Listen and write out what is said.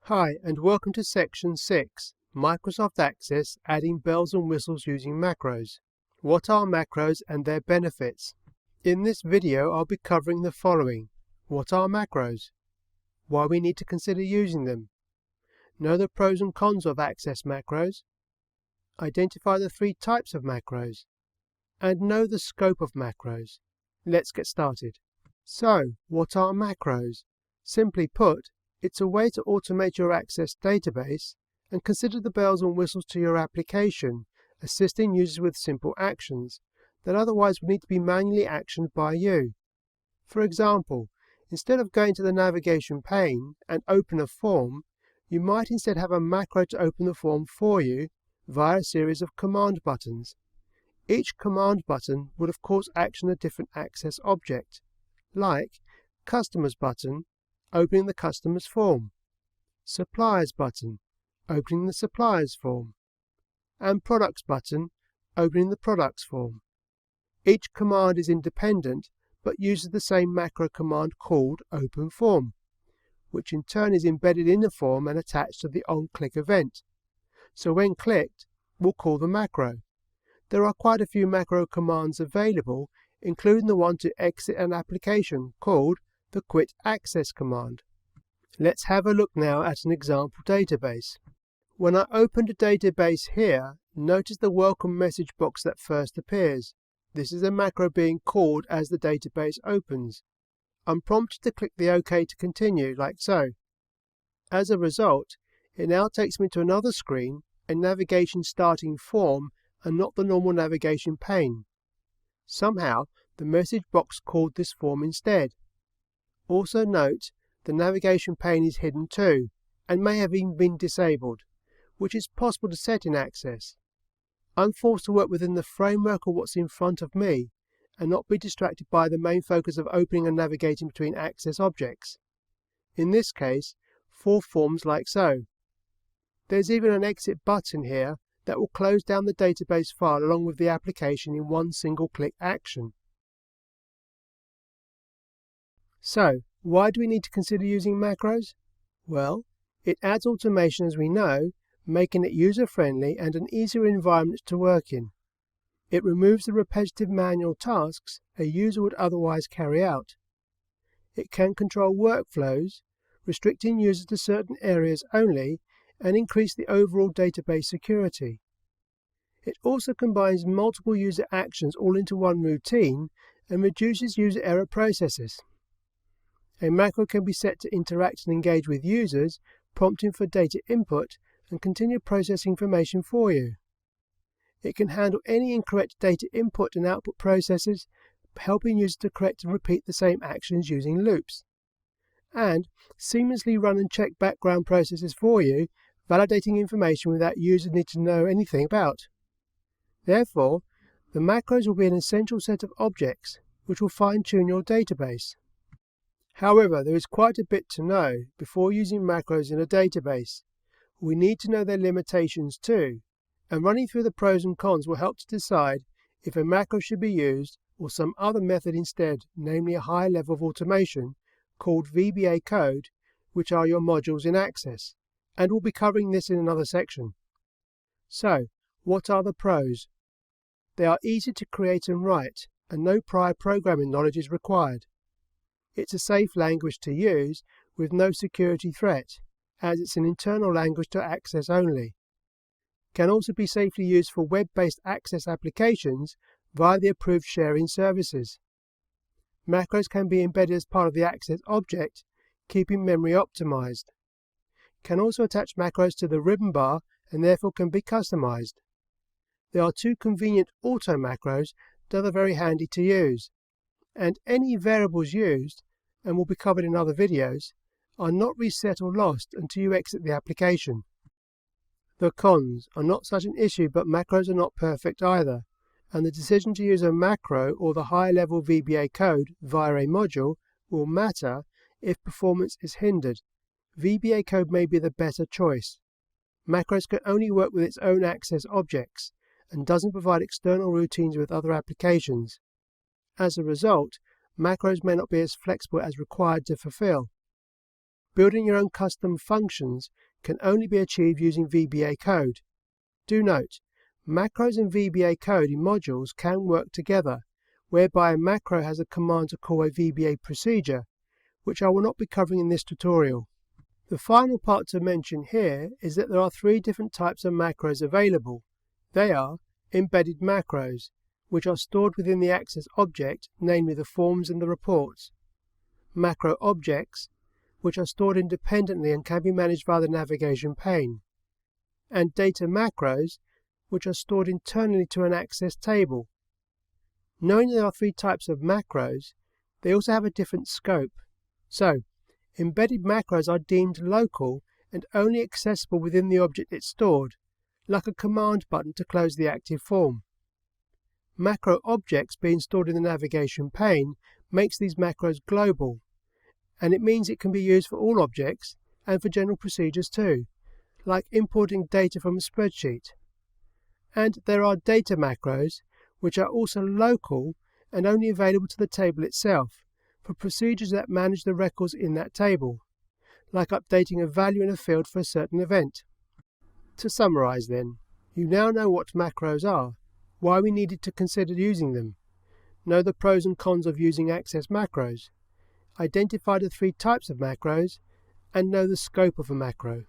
Hi, and welcome to Section 6, Microsoft Access Adding Bells and Whistles Using Macros. What are macros and their benefits? In this video I'll be covering the following. What are macros? Why we need to consider using them. Know the pros and cons of Access macros. Identify the three types of macros. And know the scope of macros. Let's get started. So, what are macros? Simply put, it's a way to automate your Access database and consider the bells and whistles to your application, assisting users with simple actions that otherwise would need to be manually actioned by you. For example, instead of going to the navigation pane and open a form, you might instead have a macro to open the form for you via a series of command buttons. Each command button would of course action a different Access object, like Customers button, opening the Customers form, Suppliers button, opening the Suppliers form, and Products button, opening the Products form. Each command is independent but uses the same macro command called OpenForm, which in turn is embedded in the form and attached to the onClick event. So when clicked, we'll call the macro. There are quite a few macro commands available, including the one to exit an application called the Quit Access command. Let's have a look now at an example database. When I opened a database here, notice the welcome message box that first appears. This is a macro being called as the database opens. I'm prompted to click the OK to continue, like so. As a result, it now takes me to another screen, a navigation starting form, and not the normal navigation pane. Somehow, the message box called this form instead. Also note, the navigation pane is hidden too, and may have even been disabled, which is possible to set in Access. I'm forced to work within the framework of what's in front of me, and not be distracted by the main focus of opening and navigating between Access objects. In this case, for forms like so. There's even an exit button here that will close down the database file along with the application in one single click action. So, why do we need to consider using macros? Well, it adds automation as we know, making it user-friendly and an easier environment to work in. It removes the repetitive manual tasks a user would otherwise carry out. It can control workflows, restricting users to certain areas only, and increase the overall database security. It also combines multiple user actions all into one routine and reduces user error processes. A macro can be set to interact and engage with users, prompting for data input and continue processing information for you. It can handle any incorrect data input and output processes, helping users to correct and repeat the same actions using loops. And seamlessly run and check background processes for you, validating information without users needing to know anything about. Therefore, the macros will be an essential set of objects which will fine-tune your database. However, there is quite a bit to know before using macros in a database. We need to know their limitations too, and running through the pros and cons will help to decide if a macro should be used or some other method instead, namely a higher level of automation called VBA code, which are your modules in Access, and we'll be covering this in another section. So, what are the pros? They are easy to create and write, and no prior programming knowledge is required. It's a safe language to use with no security threat, as it's an internal language to Access only. Can also be safely used for web-based Access applications via the approved sharing services. Macros can be embedded as part of the Access object, keeping memory optimized. Can also attach macros to the ribbon bar and therefore can be customized. There are two convenient auto macros that are very handy to use, and any variables used, and will be covered in other videos, are not reset or lost until you exit the application. The cons are not such an issue, but macros are not perfect either, and the decision to use a macro or the high-level VBA code via a module will matter if performance is hindered. VBA code may be the better choice. Macros can only work with its own Access objects, and doesn't provide external routines with other applications. As a result, macros may not be as flexible as required to fulfill. building your own custom functions can only be achieved using VBA code. Do note, macros and VBA code in modules can work together, whereby a macro has a command to call a VBA procedure, which I will not be covering in this tutorial. The final part to mention here is that there are three different types of macros available. They are embedded macros, which are stored within the Access object, namely the forms and the reports; macro objects, which are stored independently and can be managed via the navigation pane; and data macros, which are stored internally to an Access table. Knowing there are three types of macros, they also have a different scope. So, embedded macros are deemed local and only accessible within the object it's stored, like a command button to close the active form. Macro objects being stored in the navigation pane makes these macros global, and it means it can be used for all objects and for general procedures too, like importing data from a spreadsheet. And there are data macros, which are also local and only available to the table itself, for procedures that manage the records in that table, like updating a value in a field for a certain event. To summarize then, you now know what macros are, why we needed to consider using them, know the pros and cons of using Access macros, identify the three types of macros, and know the scope of a macro.